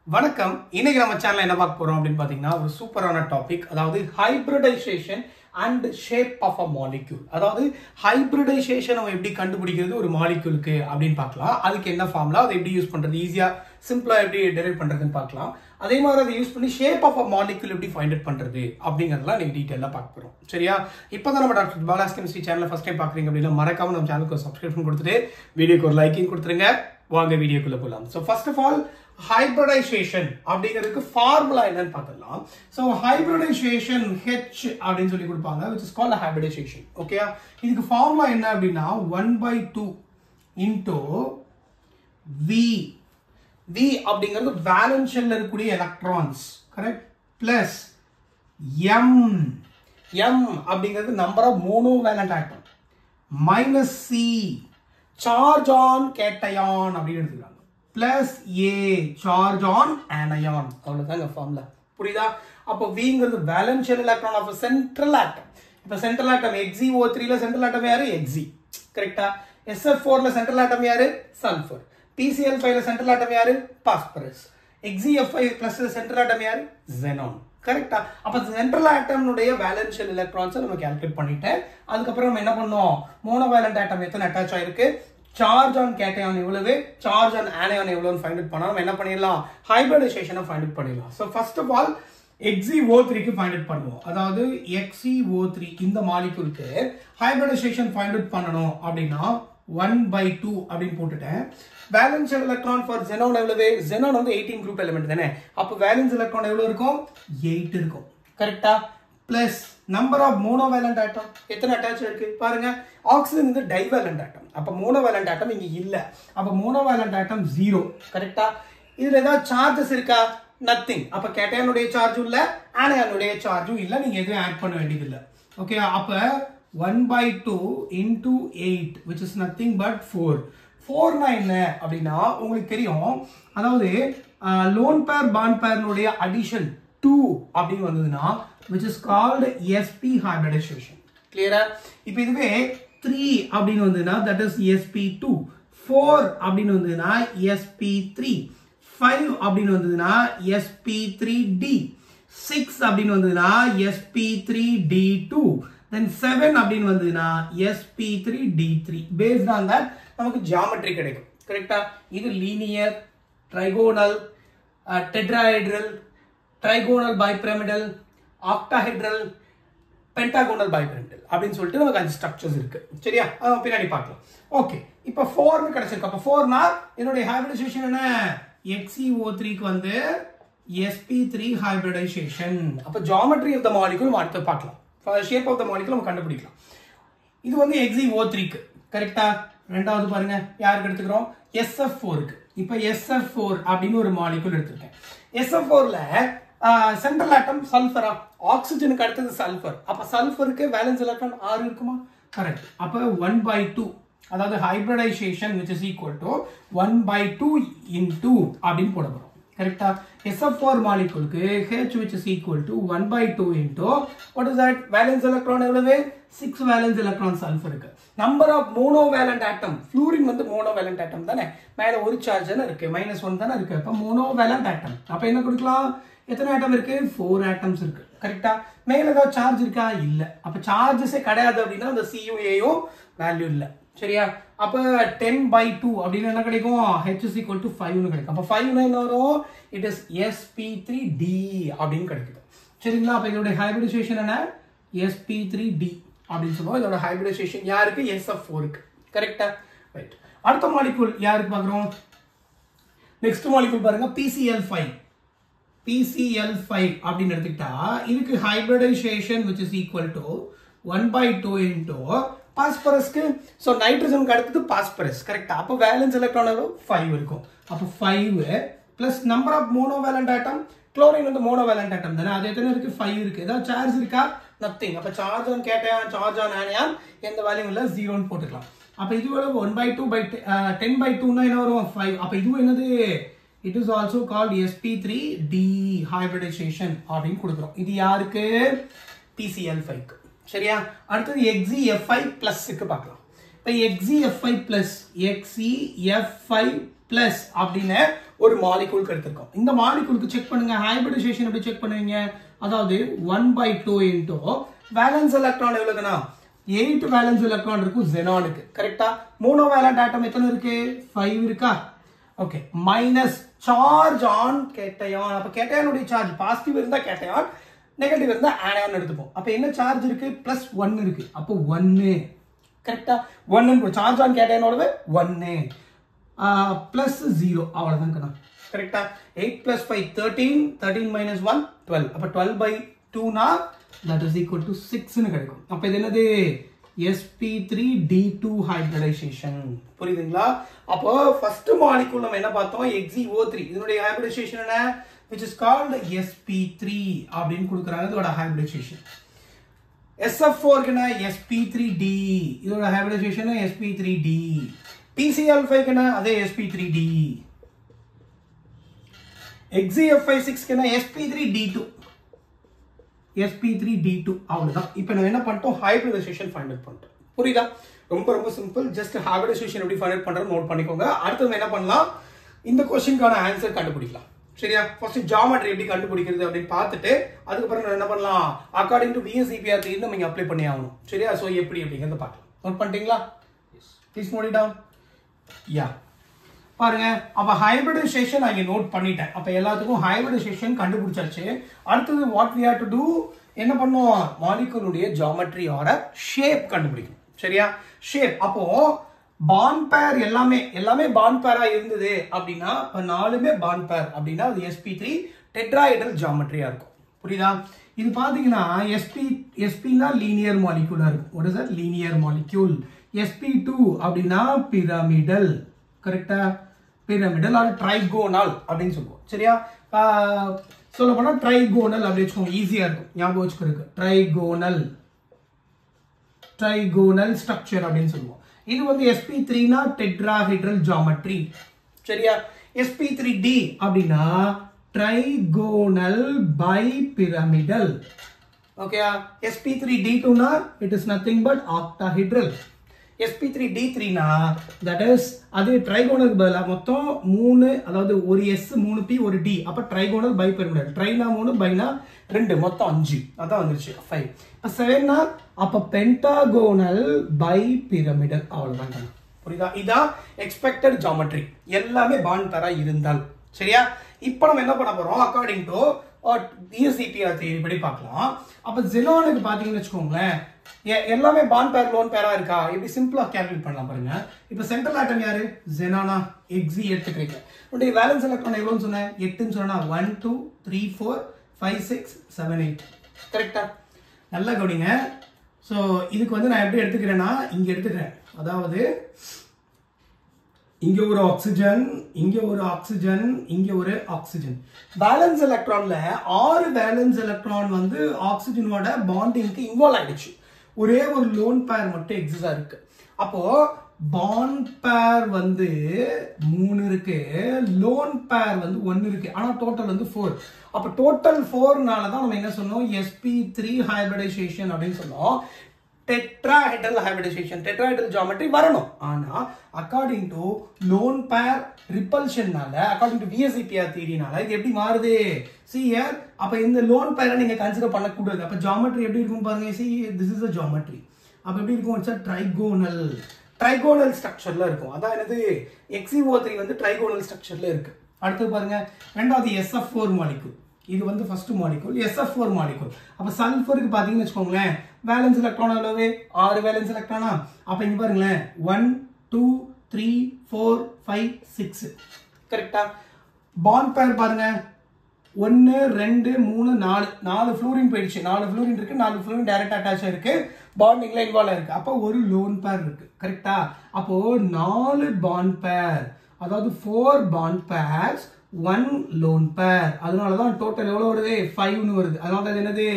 வணக்கம். இன்னைக்கு நம்ம சேனல்ல என்ன பார்க்க போறோம் அப்படின்னு பாத்தீங்கன்னா ஒரு சூப்பரான டாபிக், அதாவது hybridization and shape of a molecule. அதாவது ஹைபிரிடைசேஷன் நம்ம எப்படி கண்டுபிடிக்கிறது ஒரு மாலிக்யூலுக்கு அப்படின்னு பார்க்கலாம். அதுக்கு என்ன ஃபார்முலா, அதை எப்படி யூஸ் பண்றது, ஈஸியா சிம்பிளா எப்படி டெரைவ் பண்றதுன்னு பார்க்கலாம். அதே மாதிரி அதை யூஸ் பண்ணி ஷேப் ஆஃப் அ மாலிக்யூல் எப்படி ஃபைண்ட் அவுட் பண்றது அப்படிங்கறதெல்லாம் நீங்க டீடைலா பார்க்க போறோம். சரியா? இப்பதான் நம்ம டாக்டர் பாலாஸ் கெமிஸ்ட்ரி சேனலை ஃபர்ஸ்ட் டைம் பாக்குறீங்க அப்படின்னா மறக்காம நம்ம சேனலுக்கு சப்ஸ்கிரிப்ஷன் கொடுத்துட்டு வீடியோக்கு ஒரு லைக்கிங் கொடுத்துருங்க. வாங்க வீடியோக்குள்ள போலாம். So first of all hybridization அப்படிங்கிறதுக்கு ஃபார்முலா என்னன்னு பார்த்துடலாம். ஸோ ஹைபிரிடைசேஷன் ஹெச் அப்படின்னு சொல்லி கொடுப்பாங்க, which is called hybridization. ஓகேயா? இதுக்கு ஃபார்முலா என்ன அப்படின்னா 1/2 into V. V அப்படிங்கிறது வேலன்ஸ் ஷெல்ல இருக்கக்கூடிய electrons, correct, plus M. M அப்படிங்கிறது number of monovalent atom, minus C charge on cation அப்படின்னு எடுத்துக்கிறாங்க, plus A charge on anion. அவ்வளவுதாங்க ஃபார்முலா. புரியுதா? அப்போ Vங்கிறது valence shell electron of central atom. இப்போ சென்ட்ரல் ஆட்டம் XeO3 ல சென்ட்ரல் ஆட்டம் யாரு? Xe. கரெக்டா? SF4 ல சென்ட்ரல் ஆட்டம் யாரு? சல்ஃபர். PCl5 ல சென்ட்ரல் ஆட்டம் யாரு? பாஸ்பரஸ். XeF5+ சென்ட்ரல் ஆட்டம் யாரு? xenon. கரெக்டா? அப்ப சென்ட்ரல் ஆட்டம்னுடைய வேலன்ஸ் ஷெல் எலக்ட்ரான்ஸ் நம்ம கால்குலேட் பண்ணிட்டேன். அதுக்கப்புறம் நம்ம என்ன பண்ணோம், மோனோவேலன்ட் ஆட்டம் எத்தனை அட்டாச் ஆயிருக்கு, சார்ஜ் ஆன் கேட்டயான் எவ்வளவு, சார்ஜ் ஆன் ஆனயான் எவ்வளவுன்னு ஃபைண்ட் அவுட் பண்ணா நம்ம என்ன பண்ணிடலாம், ஹைபிரிடைசேஷனை ஃபைண்ட் அவுட் பண்ணிடலாம். சோ ஃபர்ஸ்ட் ஆஃப் ஆல் XeO3க்கு ஃபைண்ட் அவுட் பண்ணுவோம். அதாவது XeO3 இந்த மாலிக்யூலுக்கு ஹைபிரிடைசேஷன் ஃபைண்ட் அவுட் பண்ணனும் அப்படின்னா 1/2 அப்படின்னு போட்டுட்டேன். Valence shell electron for xenon எவ்வளவு? xenon வந்து 18 குரூப் எலிமெண்ட் தானே. அப்ப வேலன்ஸ் எலக்ட்ரான் எவ்வளவு இருக்கும்? 8 இருக்கும். கரெக்ட்டா? Plus number of monovalent atom எத்தனை அட்டாச் இருக்கு பாருங்க. ஆக்சிஜன் வந்து டைவேலன்ட் ஆட்டம். அப்ப மோனோவேலன்ட் ஆட்டம் இங்க இல்ல. அப்ப மோனோவேலன்ட் ஆட்டம் 0. கரெக்ட்டா? இதுல ஏதாவது சார்ஜஸ் இருக்கா? நத்திங். அப்ப கேட்டயானுடைய சார்ஜும் இல்ல, ஆனயானுடைய சார்ஜும் இல்ல. நீங்க எதுவும் ஆட் பண்ண வேண்டியது இல்ல. ஓகே? அப்ப 1/2 into 8 which is nothing but 4. 4 என்ன அப்படின்னா உங்களுக்கு தெரியும், அதாவது லோன் பேர் பாண்ட் பேர்னுடைய அடிஷன் 2 அப்படின்னு வந்ததுன்னா which is called sp hybridization. கிளியரா? இப்போ இதுவே 3 அப்படின்னு வந்ததுன்னா that is sp2, 4 அப்படின்னு வந்ததுன்னா sp3, 5 அப்படின்னு வந்ததுன்னா sp3d, 6 அப்படின்னு வந்ததுன்னா sp3d2, then 7 அப்படின்னு வந்ததுன்னா sp3d3. based on that நமக்கு ஜியோமெட்ரி கிடைக்கும். கரெக்ட்டா? இது linear, trigonal, tetrahedral, trigonal bipyramidal, octahedral, pentagonal bipyramidal அப்படின்னு சொல்லிட்டு நமக்கு 5 ஸ்ட்ரக்சர்ஸ் இருக்கு. சரியா? அத பின்னாடி பார்க்கலாம். ஓகே, இப்போ 4 னு கிடைச்சிருக்கு. அப்ப 4 னா என்னோட ஹைபிரிடைசேஷன் என்ன? XeO3க்கு வந்து sp3 hybridization. அப்ப ஜியோமெட்ரி ஆஃப் தி மாலிக்யூல் அடுத்து பார்க்கலாம். ஷேப் ஆஃப் தி மாலிக்யூல் நம்ம கண்டுபிடிக்கலாம். இது வந்து XeO3க்கு. கரெக்ட்டா? ரெண்டாவது பாருங்க, யாருக்கு எடுத்துக்கிறோம்? SF4க்கு. இப்போ SF4 அப்படின்னு ஒரு மாலிக்யூல் எடுத்துட்டேன். SF4ல சென்ட்ரல் ஆட்டம் சல்ஃபரா, ஆக்சிஜனுக்கு அடுத்தது சல்ஃபர். அப்ப சல்ஃபருக்கு வேலன்ஸ் எலக்ட்ரான் 6 இருக்குமா? கரெக்ட். அப்ப 1/2, அதாவது hybridisation which is equal to 1/2 into அப்படின்னு போட போறோம். கரெக்ட்டா? SF4 மாலிக்யூலுக்கு H which is equal to 1/2 into what is that? Valence electron எவ்வளவு? 6 வேலன்ஸ் எலக்ட்ரான் சல்ஃபருக்கு. Number of monovalent atom, fluorine வந்து மோனோவேலன்ட் ஆட்டம் தானே, மேல ஒரு சார்ஜ் தானே இருக்கு, -1 தானே இருக்கு. அப்ப மோனோவேலன்ட் ஆட்டம். அப்ப என்ன கொடுக்கலாம்? எத்தனை ஆட்டம் இருக்கு? 4 ஆட்டம்ஸ் இருக்கு. கரெக்ட்டா? மேல ஏதாவது சார்ஜ் இருக்கா? இல்ல. அப்ப சார்ஜஸே கிடையாது அப்படின்னா அந்த CU AO வேல்யூ இல்ல. சரியா? அப்ப 10/2 அப்படின்னு என்ன கிடைக்கும்? H is equal to 5 னு கிடைக்கும். அப்ப 5 னா என்ன வரும்? it is sp3d அப்படின்னு கிடைக்குது. சரிங்களா? அப்ப இதோட ஹைபிரிடைசேஷன் என்ன? sp3d அப்படின்னு சொல்லுவோம். இதோட ஹைபிரிடைசேஷன் யாருக்கு? SF4க்கு. கரெக்ட்டா? ரைட். அடுத்த மாலிக்யூல் யாருக்கு பார்க்கறோம்? நெக்ஸ்ட் மாலிக்யூல் பாருங்க, PCl5. PCl5 அப்படின்னு எடுத்துக்கிட்டா இதுக்கு hybridisation which is equal to 1/2 into பாஸ்பரஸ்க்கு. சோ நைட்ரஜனுக்கு அடுத்தது பாஸ்பரஸ். கரெக்ட்டா? அப்ப வேலன்ஸ் எலக்ட்ரான் எவ்வளவு? 5 இருக்கும். அப்ப 5 plus number of monovalent atom. Chlorine வந்து மோனோவேலன்ட் ஆட்டம் தானே, அது எத்தனை இருக்கு? 5 இருக்கு. ஏதாவது சார்ஜ் இருக்கா? நத்திங். அப்ப charge on cation, charge on anion எந்த வேல்யூ இல்ல, 0 னு போட்டுக்கலாம். அப்ப இது எவ்வளவு? 1/2/10/2 னா என்ன வரும்? 5. அப்ப இது என்னது? it is also called sp3d hybridization அப்படின்னு கொடுக்கிறோம். இது யாருக்கு? PCl5க்கு. சரியா? அடுத்தது XeF5+க்கு பார்க்கலாம். இப்ப XeF5+, XeF5+ அப்படின்னு ஒரு மாலிகூலுக்கு எடுத்திருக்கோம். இந்த மாலிகூலுக்கு செக் பண்ணுங்க ஹைபிரிடைசேஷன் எப்படி செக் பண்ணுவீங்க, அதாவது 1/2 இன்டூ வேலன்ஸ் எலக்ட்ரான் எவ்வளவுனா 8 வேலன்ஸ் எலக்ட்ரான் இருக்கும் xenonக்கு. கரெக்டா? மோனோவேலன்ட் ஆட்டம் எத்தனை இருக்கு? 5 இருக்கா? Okay. Minus charge on cation. அப்ப கேட்டயானுடைய சார்ஜ் பாசிட்டிவ் இருந்தா கேட்டயான், நெகட்டிவ் இருந்தா ஆனியான் எடுத்துப்போம். அப்ப என்ன சார்ஜ் இருக்கு? +1 இருக்கு. அப்போ 1. கரெக்டா? 1 சார்ஜ் ஆன் கேட்டயானோட 1 +0 அவ்வளவுதான் கணக்கு. கரெக்டா? 8 + 5 13, 13 - 1 12. அப்ப 12/2 னா that is equal to 6 னு கிடைக்கும். அப்ப இது என்னது? sp3d2 hybridization. புரியுதுங்களா? அப்போ ஃபர்ஸ்ட் மாலிக்யூல் நம்ம என்ன பார்த்தோம்? XeO3. இதனுடைய ஹைபிரிடைசேஷன் என்ன? which is called sp3 அப்படினு கொடுக்கறாங்க. இதோட ஹைபிரிடைசேஷன். SF4 க்குனா sp3d. இதோட ஹைபிரிடைசேஷன் sp3d. PCl5 க்குனா அதே sp3d. XeF6 க்குனா sp3d2. sp3d2 அவ்வளவுதான். இப்போ நம்ம என்ன பண்ணிட்டோம்? ஹைபிரிடைசேஷன் ஃபைண்ட் அவுட் பண்ணிட்டோம். புரியுதா? ரொம்ப ரொம்ப சிம்பிள். ஜஸ்ட் ஹைபிரிடைசேஷன் எப்படி ஃபைண்ட் அவுட் பண்றது நோட் பண்ணிக்கோங்க. அடுத்து நம்ம என்ன பண்ணலாம்? இந்த क्वेश्चनக்கான ஆன்சர் கண்டுபிடிக்கலாம். சரியா? ஃபர்ஸ்ட் ஜியோமெட்ரி எப்படி கண்டுபிடிக்கிறது அப்படி பார்த்துட்டு அதுக்கு அப்புறம் நம்ம என்ன பண்ணலாம்? அகார்டிங் டு VSEPR தியரி நம்ம இங்க அப்ளை பண்ணி ஆகணும். சரியா? சோ எப்படி அப்படிங்கறத பார்க்கலாம். நோட் பண்ணிட்டீங்களா? Yes. Please note it down. Yeah. பாருங்க. அப்ப ஹைபிரிடைசேஷன் நான் இங்க நோட் பண்ணிட்டேன். அப்ப எல்லாத்துக்கும் ஹைபிரிடைசேஷன் கண்டுபிடிச்சாச்சு. அடுத்து what we have to do? என்ன பண்ணுவோம்? மாலிக்யூலுடைய ஜியோமெட்ரி ஆர் ஷேப் கண்டுபிடிக்கணும். சரியா? ஷேப். அப்போ பாண்ட் பேர் எல்லாமே பாண்ட் பேரா இருந்தது அப்படின்னா இப்ப 4மே பாண்ட் பேர் அப்படின்னா அது sp3 டெட்ராஹெட்ரல் ஜியோமெட்ரியா இருக்கும். புரியுதா? இது பாத்தீங்கன்னா sp னா லீனியர் மாலிக்யூலா இருக்கும். what is that? Linear molecule. sp2 அப்படின்னா பிரமிடல். கரெக்ட்டா? பிரமிடல் ஆர் ட்ரைகோனல் அப்படினு சொல்லுவோம். சரியா? சொல்ல போனா ட்ரைகோனல் அப்படி வெச்சுக்கோங்க. ஈஸியா இருக்கும் ஞாபகம் வச்சுக்கிறதுக்கு. ட்ரைகோனல் ஸ்ட்ரக்சர் அப்படினு சொல்லுவோம். இது வந்து sp3 னா டெட்ராஹெட்ரல் ஜியோமெட்ரி. சரியா? sp3d அப்படினா ட்ரைகோனல் பைபிரமிடல். ஓகேயா? sp3d2 னா it is nothing but octahedral. sp3d3 னா that is அது ட்ரைகோனல் பதிலா மொத்தம் 3, அதாவது ஒரு s 3p ஒரு d. அப்ப ட்ரைகோனல் பைபிரமிடல். ட்ரைனா 3 பைனா 2 மொத்தம் 5. அதான் வந்துருச்சு 5. 7 னா அப்ப பென்டாகோனல் பைபிரமிடல். அவ்வளவுதான். புரியுதா? இதா எக்ஸ்பெக்டட் ஜியோமெட்ரி. எல்லாமே பாண்ட் பேரா இருந்தால். சரியா? இப்போ நம்ம என்ன பண்ண போறோம்? அகார்டிங் டு VSEPR தியரி படி பார்க்கலாம். அப்ப xenonக்கு பாத்தீங்கன்னு வெச்சுக்கோங்களேன், எல்லாமே பாண்ட் பேர் லோன் பேரா இருக்கா? இப்படி சிம்பிளா கால்குலேட் பண்ணலாம் பாருங்க. இப்போ சென்ட்ரல் ஆட்டம் யாரு? xenona. Xe எடுத்துக்கிறீங்க. உடைய வேலன்ஸ் எலக்ட்ரான் எவ்வளவுன்னு சொன்னேன்? 8ன்னு சொன்னா 1 2 3 4 5 6 7 8. கரெக்ட்டா? நல்லா கவனிங்க. சோ இதுக்கு வந்து நான் எப்படி எடுத்துக்கிறேன்னா இங்க எடுத்துக்கிறேன். அதாவது இங்க ஒரு ஆக்சிஜன், இங்க ஒரு ஆக்சிஜன், இங்க ஒரு ஆக்சிஜன். வேலன்ஸ் எலக்ட்ரான்ல 6 வேலன்ஸ் எலக்ட்ரான் வந்து ஆக்சிஜனோட பாண்டிங்க்கு இன்வால்வ் ஆயிடுச்சு. ஒரே ஒரு லோன் பேர் மட்டும் எக்ஸிஸ்ட் இருக்கு. அப்போ பாண்ட் பேர் வந்து 3 இருக்கு, லோன் பேர் வந்து 1 இருக்கு. ஆனா டோட்டல் வந்து 4. அப்ப டோட்டல் 4னால தான் நம்ம என்ன சொன்னோம்? sp3 ஹைபிரிடைசேஷன் அப்படினு சொன்னோம். டெட்ராஹெட்ரல் ஹைபிரிடைசேஷன், டெட்ராஹெட்ரல் ஜியோமெட்ரி வரணும். ஆனா அகார்டிங் டு லோன் பேர் ரிப்பல்ஷன்னால, அகார்டிங் டு VSEPR தியரினால இது எப்படி மாறுது? see here. அப்ப இந்த லோன் பேரை நீங்க கன்சிடர் பண்ண கூடாது. அப்ப ஜியோமெட்ரி எப்படி இருக்கும் பாருங்க. see this is a geometry. அப்ப எப்படி இருக்கும்? it's a ட்ரைகோனல் ஸ்ட்ரக்சர்ல இருக்கும். அதான் என்னது? XeO3 வந்து ட்ரைகோனல் ஸ்ட்ரக்சர்ல இருக்கு. அடுத்து பாருங்க, ரெண்டாவது SF4 மாலிக்யூல். இது வந்து ஃபர்ஸ்ட் மாலிக்யூல், SF4 மாலிக்யூல். அப்ப சல்ஃபருக்கு பாத்தீங்கன்னு வெச்சுக்கோங்களேன், வேலன்ஸ் எலக்ட்ரான் எவ்வளவு? 6 வேலன்ஸ் எலக்ட்ரானா? அப்ப இங்க பாருங்களேன் 1 2 3 4 5 6. கரெக்ட்டா? பாண்ட் பேர் பாருங்க 1 2 3 4 ஃப்ளூரின் போயிடுச்சு. 4 ஃப்ளூரின் இருக்கு, 4 ஃப்ளூரின் டைரக்ட் அட்டாச் இருக்கு, பாண்டிங்ல இன்வால்வ் இருக்கு. அப்ப ஒரு லோன் பேர் இருக்கு. கரெக்ட்டா? அப்போ 4 பாண்ட் பேர், அதாவது 4 பாண்ட் பேர்ஸ் 1 லோன் பேர். அதனால தான் டோட்டல் எவ்வளவு வருது? 5 னு வருது. அதனால தான் என்னது?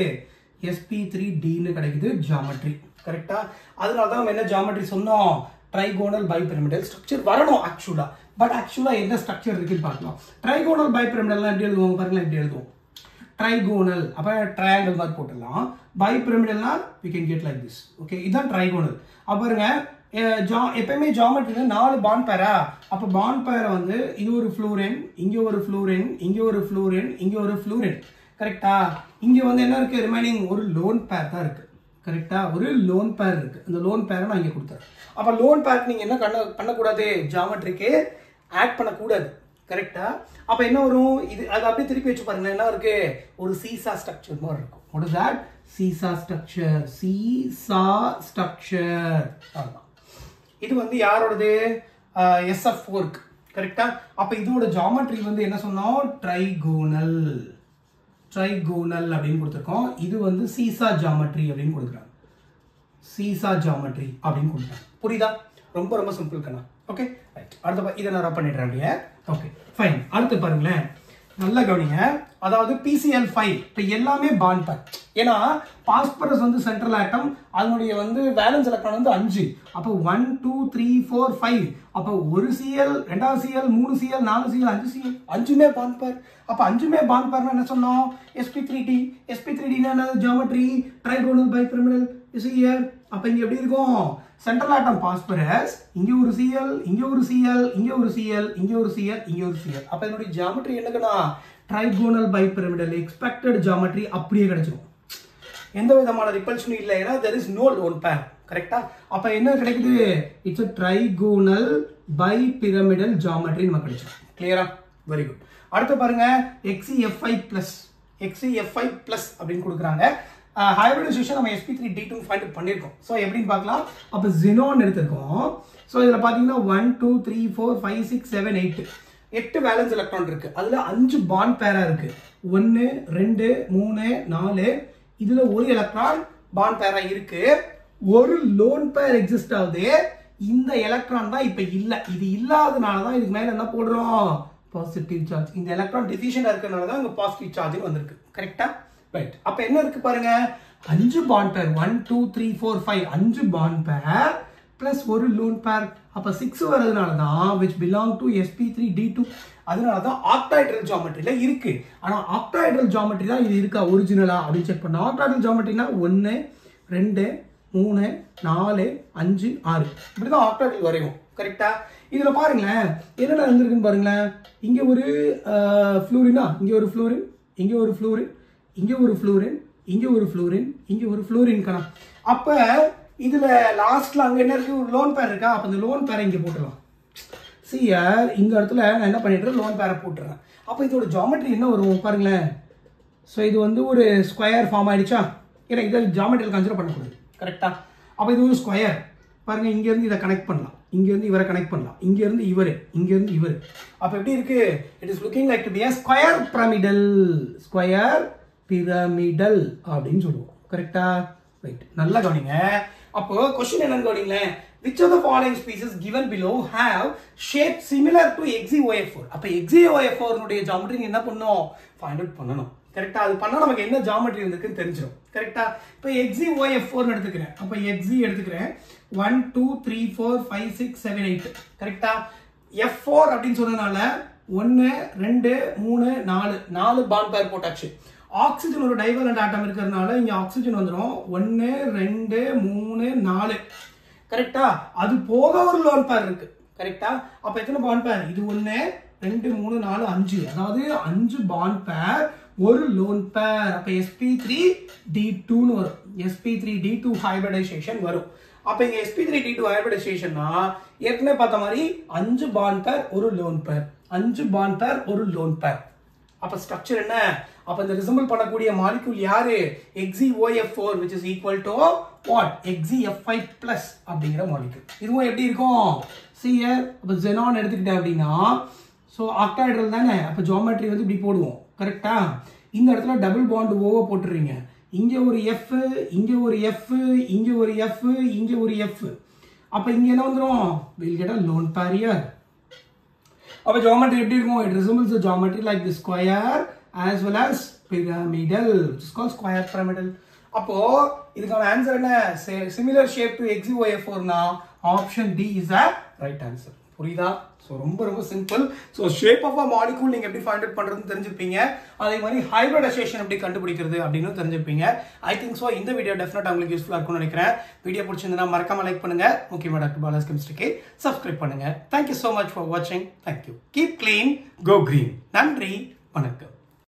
sp3d னு கிடைக்குது ஜியோமெட்ரி. கரெக்ட்டா? அதனால தான் நம்ம என்ன ஜியோமெட்ரி சொன்னோம்? ட்ரைகோனல் பைபிரமிடல் ஸ்ட்ரக்சர் வரணும் ஆக்சுவலா. பட் ஆக்சுவலா என்ன ஸ்ட்ரக்சர் இருக்குன்னு பார்க்கலாம். ட்ரைகோனல் பைபிரமிடல்னா எப்படி எழுதுவாங்க பாருங்க. எப்படி எழுதுவோம்? ட்ரைகோனல் அப்ப ட்ரையாங்கிள் மாதிரி போட்டுடலாம். பைபிரமிடல்னா we can get like this. Okay, இதான் ட்ரைகோனல். அப்ப பாருங்க எப்பயுமே ஜியாமெட்ரியில 4 பாண்ட் பேரா, அப்ப பாண்ட் பேரை வந்து இது ஒரு ஃப்ளூரின், இங்க ஒரு ஃப்ளூரின், இங்க ஒரு ஃப்ளூரின், இங்க ஒரு ஃப்ளூரின். கரெக்டா? இங்க வந்து என்ன இருக்கு? ரிமைனிங் ஒரு லோன் பேர் தான் இருக்கு. கரெக்டா? ஒரு லோன் பேர் இருக்கு. இந்த லோன் பேரை நான் இங்க கொடுத்தேன். அப்ப லோன் பேர் நீங்க என்ன பண்ணக்கூடாது? ஜியாமெட்ரிக்கு ஆட் பண்ணக்கூடாது. கரெக்டா? அப்ப என்ன வரும்? இது அது அப்படியே திருப்பி வச்சு பாருங்க. என்ன இருக்கு? ஒரு சீசா ஸ்ட்ரக்சர் மாதிரி இருக்கும். What is that? Seesaw structure. Seesaw structure. இது வந்து யாரோடது? SF4. கரெக்டா? அப்ப இதோட ஜியோமெட்ரி வந்து என்ன சொன்னோம்? ட்ரைகோனல். ட்ரைகோனல் அப்படின்னு கொடுத்திருக்கோம். இது வந்து சீசா ஜியோமெட்ரி அப்படின்னு கொடுக்குறாங்க. சீசா ஜியோமெட்ரி அப்படின்னு கொடுக்குறாங்க. புரியுதா? ரொம்ப ரொம்ப சிம்பிள் கண்ணா. Okay right. அடுத்து இதை நான் ரப் பண்ணிடுறேன் அப்படியே. Okay fine. அடுத்து பாருங்களேன், நல்லா கவனிங்க. அதாவது PCl5 இப்போ எல்லாமே பாண்ட் பேர். ஏன்னா பாஸ்பரஸ் வந்து சென்ட்ரல் ஆட்டம், அதனுடைய வந்து வேலன்ஸ் எலக்ட்ரான் வந்து 5. அப்போ 1 2 3 4 5. அப்போ ஒரு Cl, 2வது Cl, 3 Cl, 4 Cl, 5 Cl, 5மே bond பேர். அப்போ 5மே பாண்ட் பேர்னா என்ன சொன்னோம்? sp3d. sp3d னா geometry trigonal bipyramidal. Is here. அப்போ இங்க எப்படி இருக்கும்? சென்ட்ரல் ஆட்டம் பாஸ்பரஸ், இங்க ஒரு Cl, இங்க ஒரு Cl, இங்க ஒரு Cl, இங்க ஒரு Cl, இங்க ஒரு Cl. அப்ப இதனுடைய ஜியோமெட்ரி என்னன்னா ட்ரைகோனல் பைபிரமிடல். எக்ஸ்பெக்டட் ஜியோமெட்ரி அப்படியே கிடைச்சிடும். எந்த விதமான ரிப்பல்ஷனும் இல்லை. ஏன்னா there is no lone pair. கரெக்டா? அப்ப என்ன கிடைக்குது? It's a trigonal bipyramidal geometry நமக்கு கிடைச்சிடும். கிளியரா? Very good. அடுத்து பாருங்க, XeF5+. XeF5+ அப்படின்னு கொடுக்குறாங்க. ஹைபிரிடைசேஷன் நம்ம sp3d2 ஃபைண்ட் பண்ணிருக்கோம். சோ எப்படின்னு பார்க்கலாம். அப்ப xenon எடுத்துக்கோம். சோ இதுல பாத்தீங்கன்னா 1 2 3 4 5 6 7 8 8 வேலன்ஸ் எலக்ட்ரான் இருக்கு. அதுல 5 பாண்ட் பேரா இருக்கு. 1 2 3 4. இதுல ஒரு எலக்ட்ரான் பாண்ட் பேரா இருக்கு. ஒரு லோன் பேர் எக்ஸிஸ்ட் ஆகுது. இந்த எலக்ட்ரான் தான் இப்ப இல்ல. இது இல்லாதனால தான் இதுக்கு மேல என்ன போடுறோம்? Positive charge. இந்த எலக்ட்ரான் டிஃபிஷியன்ட் இருக்கறனால தான் இங்க பாசிட்டிவ் சார்ஜ் வந்திருக்கு. கரெக்ட்டா? ரைட். அப்ப என்ன இருக்கு பாருங்க, 5 பாண்ட் பேர் 1 2 3 4 5 5 பாண்ட் பேர் பிளஸ் ஒரு லோன் பேர். அப்ப 6 வரதுனால தான் which belong to sp3d2. அதனால தான் ஆக்டாஹெட்ரல் ஜியோமெட்ரியில இருக்கு. ஆனா ஆக்டாஹெட்ரல் ஜியோமெட்ரி தான் இது இருக்கா ஒரிஜினலா அப்படின்னு செக் பண்ணா. ஆக்டாஹெட்ரல் ஜியோமெட்ரினா 1 2 3 4 5 6 இப்படிதான் ஆக்டாஹெட்ரல் வரையும். கரெக்ட்டா? இதுல பாருங்களேன் என்னென்ன இருந்திருக்குன்னு பாருங்களேன். இங்க ஒரு ஃப்ளூரினா, இங்க ஒரு ஃப்ளூரின், இங்க ஒரு ஃப்ளூரின், இங்க ஒரு ஃப்ளூரின், இங்க ஒரு ஃப்ளூரின், இங்க ஒரு ஃப்ளூரின் கணா. அப்ப இதுல லாஸ்ட்ல அங்க என்ன இருக்கு? ஒரு லோன் பேர் இருக்கா? அப்ப இந்த லோன் பேரை இங்க போட்டுடலாம். சிஆர் இந்த இடத்துல நான் என்ன பண்ணிடுறேன்? லோன் பேரை போட்டுறேன். அப்ப இதோட ஜியோமெட்ரி என்ன வரும் பாருங்களேன். ஸோ இது வந்து ஒரு ஸ்கொயர் ஃபார்ம் ஆயிடுச்சா? ஏன்னா இதை ஜியோமெட்ரியில் கன்சிடர் பண்ணக்கூடாது. கரெக்டா? அப்ப இது ஒரு ஸ்கொயர். பாருங்க, இங்க இருந்து இதை கனெக்ட் பண்ணலாம், இங்க இருந்து இவரை கனெக்ட் பண்ணலாம், இங்க இருந்து இவரு, இங்க இருந்து இவரு. அப்ப எப்படி இருக்கு? It is looking like to be a square pyramidal. Square pyramidal அப்படின்னு சொல்லுவோம். கரெக்டா? ரைட். நல்லா கவனிங்க. அப்போ क्वेश्चन என்னன்னு கவனிங்களேன். which of the following species given below have shape similar to XeOF4? அப்ப XeOF4 னுடைய ஜியோமெட்ரி என்ன பண்ணனும்? ஃபைண்ட் அவுட் பண்ணனும். கரெக்ட்டா? அது பண்ணா நமக்கு என்ன ஜியோமெட்ரி இருக்குன்னு தெரிஞ்சிரும். கரெக்ட்டா? இப்போ XeOF4 எடுத்துக்கிறேன். அப்ப Xe எடுத்துக்கிறேன். 1 2 3 4 5 6 7 8. கரெக்ட்டா? F4 அப்படினு சொன்னனால 1 2 3 4 4 பாண்ட் பேர் போட்டாச்சு. ஆக்சிஜன் ஒரு டைவலண்ட் ஆட்டம் இருக்கிறதுனால இங்க ஆக்சிஜன் வந்துரும். 1 2 3 4. கரெக்ட்டா? அது போக ஒரு லோன் பேர் இருக்கு. கரெக்ட்டா? அப்ப எத்தனை பாண்ட் பேர்? இது 1 2 3 4 5. அதாவது 5 பாண்ட் பேர் ஒரு லோன் பேர். அப்ப sp3d2 னு வரும். sp3d2 ஹைபிரிடைசேஷன் வரும். அப்ப இங்க sp3d2 ஹைபிரிடைசேஷன்னா ஏற்கனவே பார்த்த மாதிரி 5 பாண்ட் பேர் ஒரு லோன் பேர், 5 பாண்ட் பேர் ஒரு லோன் பேர். அப்ப ஸ்ட்ரக்சர் என்ன? அப்ப இந்த ரிசம்பிள் பண்ணக்கூடிய மாலிக்யூல் யாரு? XeOF4 which is equal to what? XeF5+ அப்படிங்கிற மாலிக்யூல். இதுவும் எப்படி இருக்கும்? Cl. அப்ப xenon எடுத்துக்கிட்டேன் அப்படின்னா சோ ஆக்டாஹெட்ரல் தானே. அப்ப ஜியோமெட்ரி வந்து இப்படி போடுவோம். கரெக்ட்டா? இந்த இடத்துல டபுள் பாண்ட் ஓவ போட்டுறீங்க. இங்க ஒரு F, இங்க ஒரு F, இங்க ஒரு F, இங்க ஒரு F. அப்ப இங்க என்ன வந்துரும்? we'll get a lone pair here. அப்ப ஜியோமெட்ரி எப்படி இருக்கும்? It resembles a geometry like the square as well as pyramidal, which is called square pyramidal. அப்போ இதுக்கான ஆன்சர் என்ன? Similar shape to XeOF4 னா option D is the right answer. புரியுதா? So ரொம்ப ரொம்ப simple. So shape of a molecule நீங்கள் எப்படி find out பண்ணுறதுன்னு தெரிஞ்சுப்பீங்க. அதே மாதிரி ஹைபிரிடைசேஷன் எப்படி கண்டுபிடிக்கிறது அப்படின்னு தெரிஞ்சுப்பீங்க. ஐ திங்க் ஸோ இந்த வீடியோ டெஃபினட்டாக உங்களுக்கு யூஸ்ஃபுல்லாக இருக்கும்னு நினைக்கிறேன். வீடியோ பிடிச்சிருந்தா மறக்காம லைக் பண்ணுங்க. முக்கியமாக டாக்டர் பாலாஸ் கெமிஸ்ட்ரிக்கு சப்ஸ்கிரைப் பண்ணுங்க. தேங்க்யூ ஸோ மச் ஃபார் வாட்சிங். Thank you. Keep clean, go green. நன்றி, வணக்கம்.